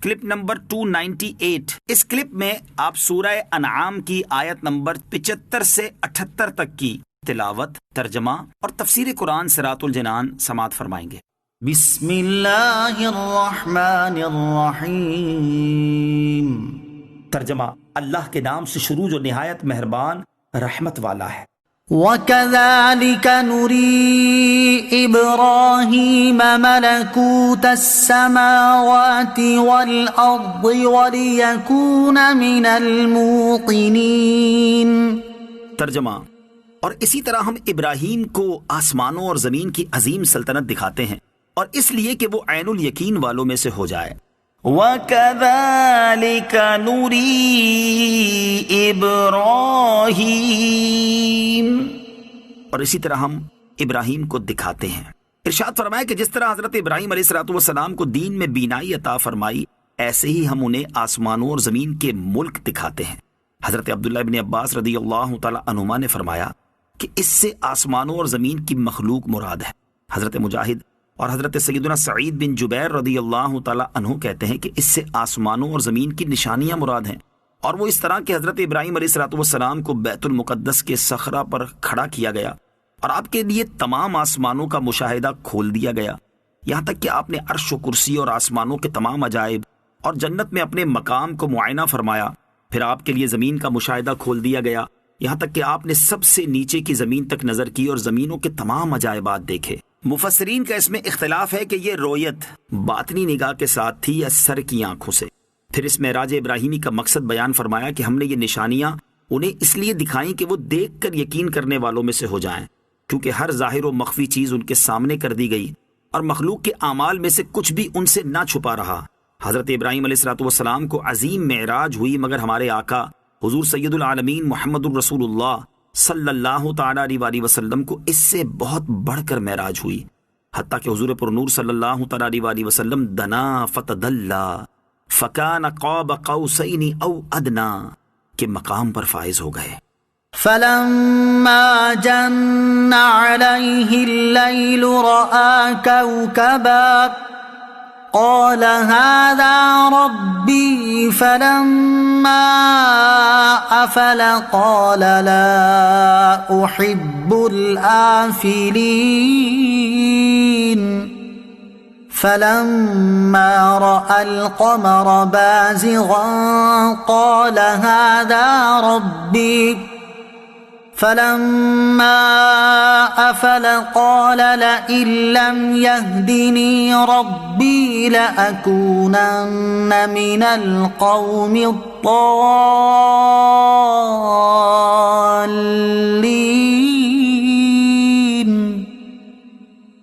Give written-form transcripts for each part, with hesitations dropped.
Clip number 298۔ اس clip میں آپ سورہ انعام کی آیت نمبر 75 سے 78 تک کی تلاوت، ترجمہ اور تفسیر قرآن صراط الجنان سماعت فرمائیں گے۔ بسم اللہ الرحمن الرحیم۔ ترجمہ، اللہ کے نام سے شروع جو نہایت مہربان رحمت والا ہے۔ وَكَذَلِكَ نُرِي إِبْرَاهِيمَ مَلَكُوتَ السَّمَاوَاتِ وَالْأَرْضِ وَلِيَكُونَ مِنَ الْمُوقِنِينَ۔ ترجمہ، اور اسی طرح ہم ابراہیم کو آسمانوں اور زمین کی عظیم سلطنت دکھاتے ہیں، اور اس لیے کہ وہ عین الیقین والوں میں سے ہو جائے۔ وَكَذَلِكَ نُرِي إِبْرَاهِيمَ، اور اسی طرح ہم ابراہیم کو دکھاتے ہیں۔ ارشاد فرمایا کہ جس طرح حضرت ابراہیم علیہ السلام کو دین میں بینائی عطا فرمائی، ایسے ہی ہم انہیں آسمانوں اور زمین کے ملک دکھاتے ہیں۔ حضرت عبداللہ بن عباس رضی اللہ تعالی عنہما نے فرمایا کہ اس سے آسمانوں اور زمین کی مخلوق مراد ہے۔ حضرت مجاہد اور حضرت سیدنا سعید بن جبیر رضی اللہ تعالی عنہ کہتے ہیں کہ اس سے آسمانوں اور زمین کی نشانیاں مراد ہیں، اور وہ اس طرح کہ حضرت ابراہیم علیہ السلام کو بیت المقدس کے صخرہ پر کھڑا کیا گیا اور آپ کے لیے تمام آسمانوں کا مشاہدہ کھول دیا گیا، یہاں تک کہ آپ نے عرش و کرسی اور آسمانوں کے تمام عجائب اور جنت میں اپنے مقام کو معائنہ فرمایا۔ پھر آپ کے لیے زمین کا مشاہدہ کھول دیا گیا، یہاں تک کہ آپ نے سب سے نیچے کی زمین تک نظر کی اور زمینوں کے تمام عجائبات دیکھے۔ مفسرین کا اس میں اختلاف ہے کہ یہ رویت باطنی نگاہ کے ساتھ تھی یا سر کی آنکھوں سے۔ پھر اس معراج ابراہیمی کا مقصد بیان فرمایا کہ ہم نے یہ نشانیاں انہیں اس لیے دکھائیں کہ وہ دیکھ کر یقین کرنے والوں میں سے ہو جائیں، کیونکہ ہر ظاہر و مخفی چیز ان کے سامنے کر دی گئی اور مخلوق کے اعمال میں سے کچھ بھی ان سے نہ چھپا رہا۔ حضرت ابراہیم علیہ السلام کو عظیم معراج ہوئی، مگر ہمارے آقا حضور سید العالمین محمد الرسول اللہ صلی اللہ تعالی علیہ وسلم کو اس سے بہت بڑھ کر معراج ہوئی، حتیٰ کہ حضور پر نور صلی اللہ تعالی علیہ وسلم دنا فتدلا فکان قاب قوسین او ادنا کے مقام پر فائز ہو گئے۔ فَلَمَّا جَنَّ عَلَيْهِ اللَّيْلُ رَأَى كَوْكَبًا قال هذا ربي فلما أفل قال لا أحب الآفلين فلما رأى القمر بازغا قال هذا ربي فلما أفل قال لئن لم يهدني ربي لأكونن من القوم الضالين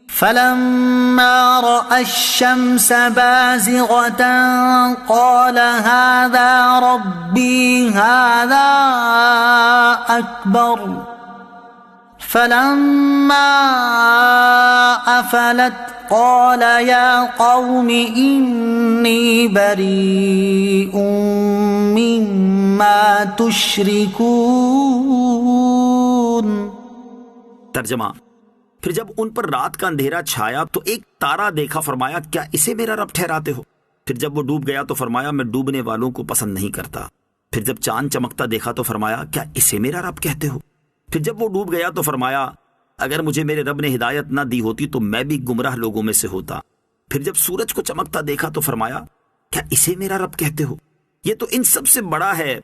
فلما رأى الشمس بازغة قال هذا ربي هذا أكبر فلما أفلت قال يا قوم إني بريء مما تشركون۔ ترجمہ، پھر جب ان پر رات کا اندھیرا چھایا تو ایک تارا دیکھا، فرمایا کیا اسے میرا رب ٹھہراتے ہو؟ پھر جب وہ ڈوب گیا تو فرمایا میں ڈوبنے والوں کو پسند نہیں کرتا۔ پھر جب چاند چمکتا دیکھا تو فرمایا کیا اسے میرا رب کہتے ہو؟ پھر جب وہ ڈوب گیا تو فرمایا اگر مجھے میرے رب نے ہدایت نہ دی ہوتی تو میں بھی گمراہ لوگوں میں سے ہوتا۔ پھر جب سورج کو چمکتا دیکھا تو فرمایا کیا اسے میرا رب کہتے ہو؟ یہ تو ان سب سے بڑا ہے۔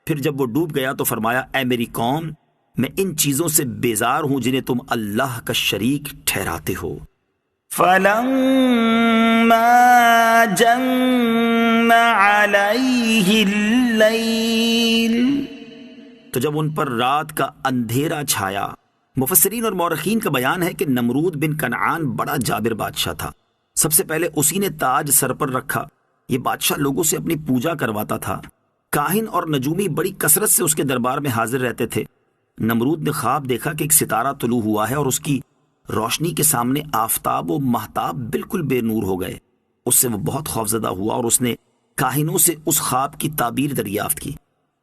پھر جب وہ ڈوب گیا تو فرمایا اے میری قوم، میں ان چیزوں سے بیزار ہوں جنہیں تم اللہ کا شریک ٹھہراتے ہو۔ فَلَمَّا جَنَّ عَلَيْهِ اللَّيْلُ، تو جب ان پر رات کا اندھیرا چھایا۔ مفسرین اور مورخین کا بیان ہے کہ نمرود بن کنعان بڑا جابر بادشاہ تھا۔ سب سے پہلے اسی نے تاج سر پر رکھا۔ یہ بادشاہ لوگوں سے اپنی پوجا کرواتا تھا۔ کاہن اور نجومی بڑی کثرت سے اس کے دربار میں حاضر رہتے تھے۔ نمرود نے خواب دیکھا کہ ایک ستارہ طلوع ہوا ہے اور اس کی روشنی کے سامنے آفتاب و مہتاب بالکل بے نور ہو گئے۔ اس سے وہ بہت خوفزدہ ہوا اور اس نے کاہنوں سے اس خواب کی تعبیر دریافت کی۔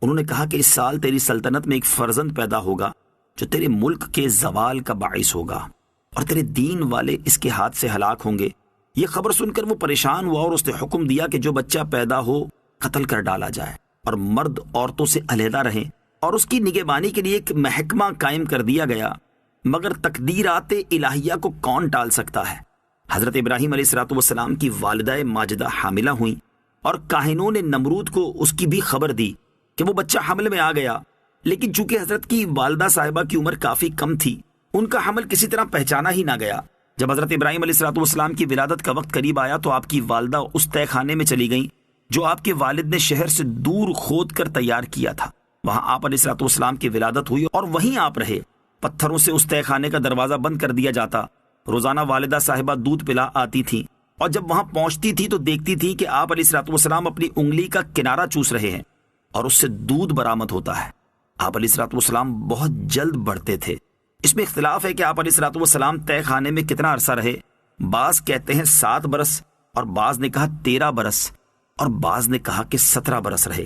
انہوں نے کہا کہ اس سال تیری سلطنت میں ایک فرزند پیدا ہوگا جو تیرے ملک کے زوال کا باعث ہوگا، اور تیرے دین والے اس کے ہاتھ سے ہلاک ہوں گے، یہ خبر سن کر وہ پریشان ہوا اور اس نے حکم دیا کہ جو بچہ پیدا ہو قتل کر ڈالا جائے اور مرد عورتوں سے علیحدہ رہیں، اور اس کی نگہبانی کے لیے ایک محکمہ قائم کر دیا گیا۔ مگر تقدیرات الہیہ کو کون ٹال سکتا ہے؟ حضرت ابراہیم علیہ الصلوۃ والسلام کی والدہ ماجدہ حاملہ ہوئیں اور کاہنوں نے نمرود کو اس کی بھی خبر دی کہ وہ بچہ حمل میں آ گیا، لیکن چونکہ حضرت کی والدہ صاحبہ کی عمر کافی کم تھی، ان کا حمل کسی طرح پہچانا ہی نہ گیا۔ جب حضرت ابراہیم علیہ الصلوۃ والسلام کی ولادت کا وقت قریب آیا تو آپ کی والدہ اس تہہ خانے میں چلی گئیں جو آپ کے والد نے شہر سے دور کھود کر تیار کیا تھا۔ وہاں آپ علیہ الصلوۃ والسلام کی ولادت ہوئی اور وہیں آپ رہے۔ پتھروں سے اس تہہ خانے کا دروازہ بند کر دیا جاتا۔ روزانہ والدہ صاحبہ دودھ پلا آتی تھیں اور جب وہاں پہنچتی تھی تو دیکھتی تھی کہ آپ علیہ الصلوۃ والسلام اپنی انگلی کا کنارہ چوس رہے ہیں اور اس سے دودھ برآمد ہوتا ہے۔ آپ علیہ الصلوۃ والسلام بہت جلد بڑھتے تھے۔ اس میں اختلاف ہے کہ آپ علیہ الصلوۃ والسلام تہہ خانے میں کتنا عرصہ رہے۔ بعض کہتے ہیں 7 برس اور بعض نے کہا 13 برس اور بعض نے کہا کہ 17 برس رہے۔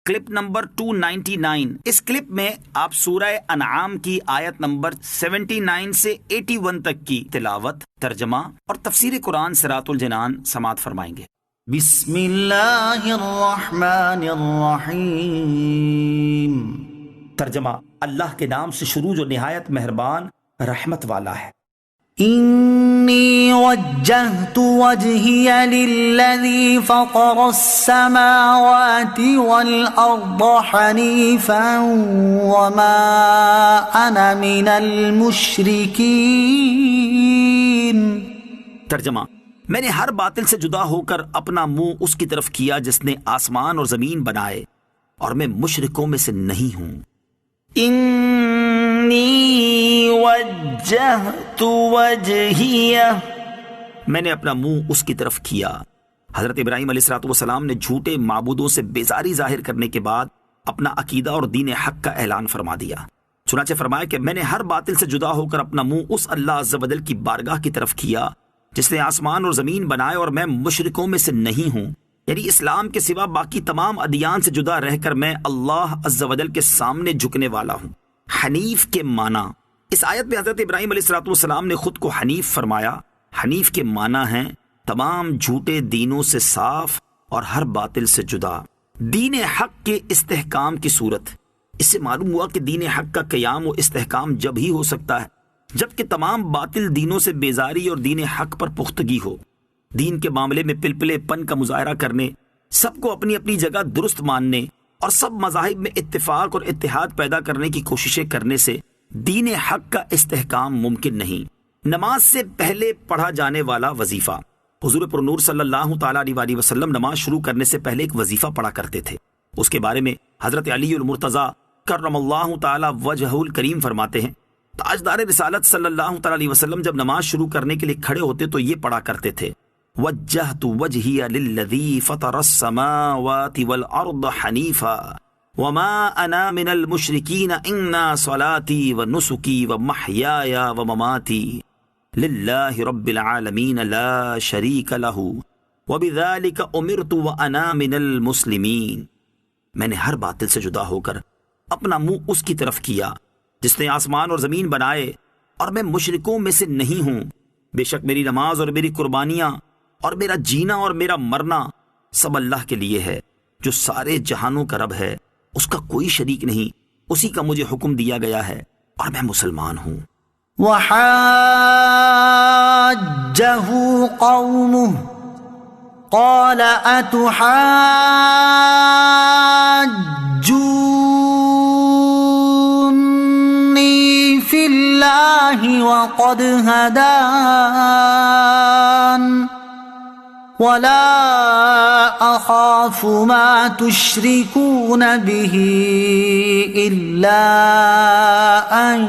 Clip number 299۔ اس کلپ میں آپ سورہ انعام کی آیت نمبر 79 سے 81 تک کی تلاوت، ترجمہ اور تفسیر قرآن صراط الجنان سماعت فرمائیں گے۔ بسم اللہ الرحمن الرحیم۔ ترجمہ، اللہ کے نام سے شروع جو نہایت مہربان رحمت والا ہے۔ انی وجہت وجہی للذی فطر السماوات والارض حنیفا وما انا من المشرکین۔ ترجمہ، میں نے ہر باطل سے جدا ہو کر اپنا منہ اس کی طرف کیا جس نے آسمان اور زمین بنائے، اور میں مشرکوں میں سے نہیں ہوں۔ انی وجہت وجہی، میں نے اپنا منہ اس کی طرف کیا۔ حضرت ابراہیم علیہ الصلوۃ والسلام نے جھوٹے معبودوں سے بیزاری ظاہر کرنے کے بعد اپنا عقیدہ اور دین حق کا اعلان فرما دیا۔ چنانچہ فرمایا کہ میں نے ہر باطل سے جدا ہو کر اپنا منہ اس اللہ عز و جل کی بارگاہ کی طرف کیا جس نے آسمان اور زمین بنائے، اور میں مشرکوں میں سے نہیں ہوں، یعنی اسلام کے سوا باقی تمام ادیان سے جدا رہ کر میں اللہ عز و جل کے سامنے جھکنے والا ہوں۔ حنیف کے معنی، اس آیت میں حضرت ابراہیم علیہ الصلوۃ والسلام نے خود کو حنیف فرمایا۔ حنیف کے معنی ہیں تمام جھوٹے دینوں سے صاف اور ہر باطل سے جدا، دین حق کے استحکام کی صورت۔ اس سے معلوم ہوا کہ دین حق کا قیام و استحکام جب ہی ہو سکتا ہے جبکہ تمام باطل دینوں سے بیزاری اور دین حق پر پختگی ہو۔ دین کے معاملے میں پلپلے پن کا مظاہرہ کرنے، سب کو اپنی اپنی جگہ درست ماننے اور سب مذاہب میں اتفاق اور اتحاد پیدا کرنے کی کوششیں کرنے سے دین حق کا استحکام ممکن نہیں۔ نماز سے پہلے پڑھا جانے والا وظیفہ۔ حضور پر نور صلی اللہ تعالیٰ علیہ وسلم نماز شروع کرنے سے پہلے ایک وظیفہ پڑھا کرتے تھے۔ اس کے بارے میں حضرت علی المرتضیٰ کرم اللہ تعالیٰ وجہہ الکریم فرماتے ہیں، تاجدار رسالت صلی اللہ تعالیٰ علیہ وسلم جب نماز شروع کرنے کے لیے کھڑے ہوتے تو یہ پڑھا کرتے تھے، وجہت وجہی للذی فطر السماوات والارض حنیفا وما انا من المشرکین ان صلاتی ونسکی ومحیای ومماتی للہ رب العالمین لا شریک لہ وبذالک امرت وانا من المسلمین۔ میں نے ہر باطل سے جدا ہو کر اپنا منہ اس کی طرف کیا جس نے آسمان اور زمین بنائے، اور میں مشرکوں میں سے نہیں ہوں۔ بے شک میری نماز اور میری قربانیاں اور میرا جینا اور میرا مرنا سب اللہ کے لیے ہے جو سارے جہانوں کا رب ہے، اس کا کوئی شریک نہیں، اسی کا مجھے حکم دیا گیا ہے اور میں مسلمان ہوں۔ وحاجه قومه قال اتحاجوني في الله وقد هدان ولا أخاف ما تشركون به إلا أن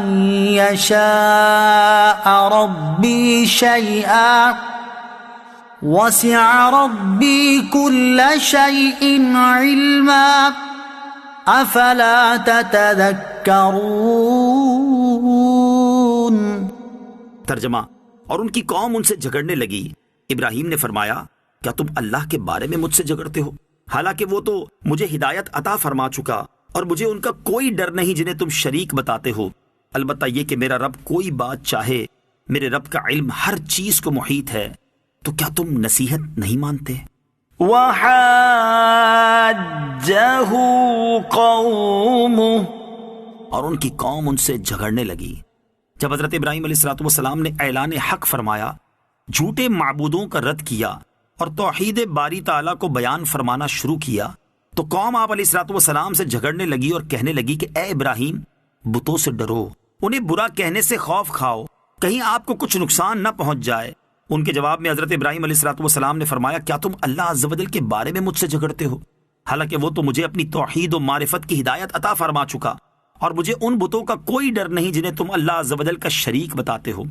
يشاء ربي شيئا وسع ربي كل شيء علما أفلا تتذكرون۔ ترجمہ، اور ان کی قوم ان سے جھگڑنے لگی۔ ابراہیم نے فرمایا، کیا تم اللہ کے بارے میں مجھ سے جھگڑتے ہو، حالانکہ وہ تو مجھے ہدایت عطا فرما چکا اور مجھے ان کا کوئی ڈر نہیں جنہیں تم شریک بتاتے ہو، البتہ یہ کہ میرا رب کوئی بات چاہے، میرے رب کا علم ہر چیز کو محیط ہے، تو کیا تم نصیحت نہیں مانتے؟ وحاجه قومه، اور ان کی قوم ان سے جھگڑنے لگی۔ جب حضرت ابراہیم علیہ السلام نے اعلان حق فرمایا، جھوٹے معبودوں کا رد کیا اور توحید باری تعالیٰ کو بیان فرمانا شروع کیا، تو قوم آپ علیہ السلام سے جھگڑنے لگی اور کہنے لگی کہ اے ابراہیم، بتوں سے ڈرو، انہیں برا کہنے سے خوف کھاؤ، کہیں آپ کو کچھ نقصان نہ پہنچ جائے۔ ان کے جواب میں حضرت ابراہیم علیہ السلام نے فرمایا، کیا تم اللہ عز و جل کے بارے میں مجھ سے جھگڑتے ہو، حالانکہ وہ تو مجھے اپنی توحید و معرفت کی ہدایت عطا فرما چکا، اور مجھے ان بتوں کا کوئی ڈر نہیں جنہیں تم اللہ عز و جل کا شریک بتاتے ہو،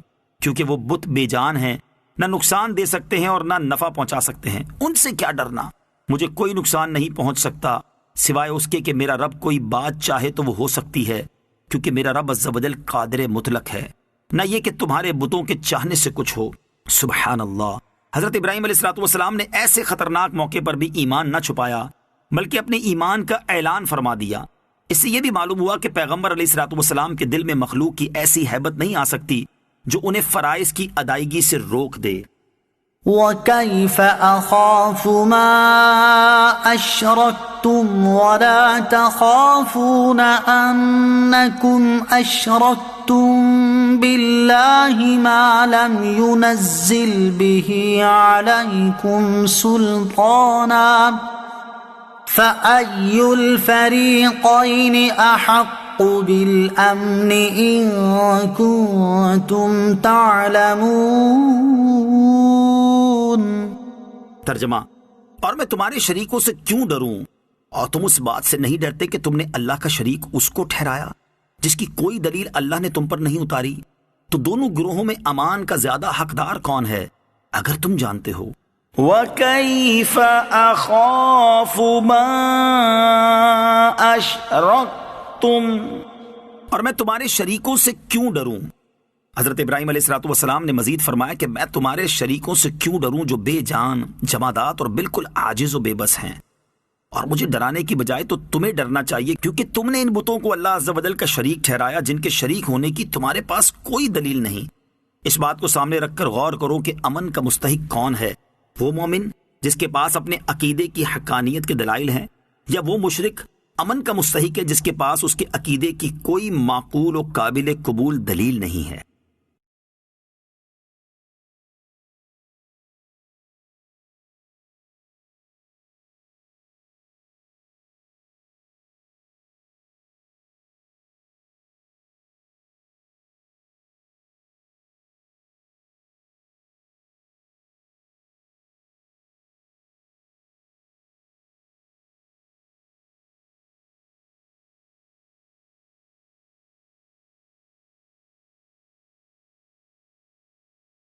کیونکہ وہ بت بے جان ہیں، نہ نقصان دے سکتے ہیں اور نہ نفع پہنچا سکتے ہیں، ان سے کیا ڈرنا، مجھے کوئی نقصان نہیں پہنچ سکتا سوائے اس کے کہ میرا رب کوئی بات چاہے تو وہ ہو سکتی ہے، کیونکہ میرا رب عز و جل قادر مطلق ہے، نہ یہ کہ تمہارے بتوں کے چاہنے سے کچھ ہو۔ سبحان اللہ۔ حضرت ابراہیم علیہ السلام نے ایسے خطرناک موقع پر بھی ایمان نہ چھپایا بلکہ اپنے ایمان کا اعلان فرما دیا۔ اس سے یہ بھی معلوم ہوا کہ پیغمبر علیہ السلام کے دل میں مخلوق کی ایسی ہیبت نہیں آ سکتی جو انہیں فرائض کی ادائیگی سے روک دے۔ وَكَيْفَ أَخَافُ مَا أَشْرَكْتُمْ وَلَا تَخَافُونَ أَنَّكُمْ أَشْرَكْتُمْ بِاللَّهِ مَا لَمْ يُنَزِّلْ بِهِ عَلَيْكُمْ سُلْطَانًا فَأَيُّ الْفَرِيقَيْنِ أَحَقُّ بِالْأَمْنِ إِن كُنتُمْ تَعْلَمُونَ۔ ترجمہ، اور میں تمہارے شریکوں سے کیوں ڈروں، اور تم اس بات سے نہیں ڈرتے کہ تم نے اللہ کا شریک اس کو ٹھہرایا جس کی کوئی دلیل اللہ نے تم پر نہیں اتاری؟ تو دونوں گروہوں میں امان کا زیادہ حقدار کون ہے اگر تم جانتے ہو؟ وَكَيْفَ أَخَافُ مَا أَشْرَكْتُمْ، اور میں تمہارے شریکوں سے کیوں ڈروں؟ حضرت ابراہیم علیہ السلام نے مزید فرمایا کہ میں تمہارے شریکوں سے کیوں ڈروں جو بے جان، جمادات اور بالکل عاجز و بے بس ہیں، اور مجھے ڈرانے کی بجائے تو تمہیں ڈرنا چاہیے، کیونکہ تم نے ان بتوں کو اللہ عز و جل کا شریک ٹھہرایا جن کے شریک ہونے کی تمہارے پاس کوئی دلیل نہیں۔ اس بات کو سامنے رکھ کر غور کرو کہ امن کا مستحق کون ہے، وہ مومن جس کے پاس اپنے عقیدے کی حقانیت کے دلائل ہیں، یا وہ مشرک امن کا مستحق ہے جس کے پاس اس کے عقیدے کی کوئی معقول و قابل قبول دلیل نہیں ہے۔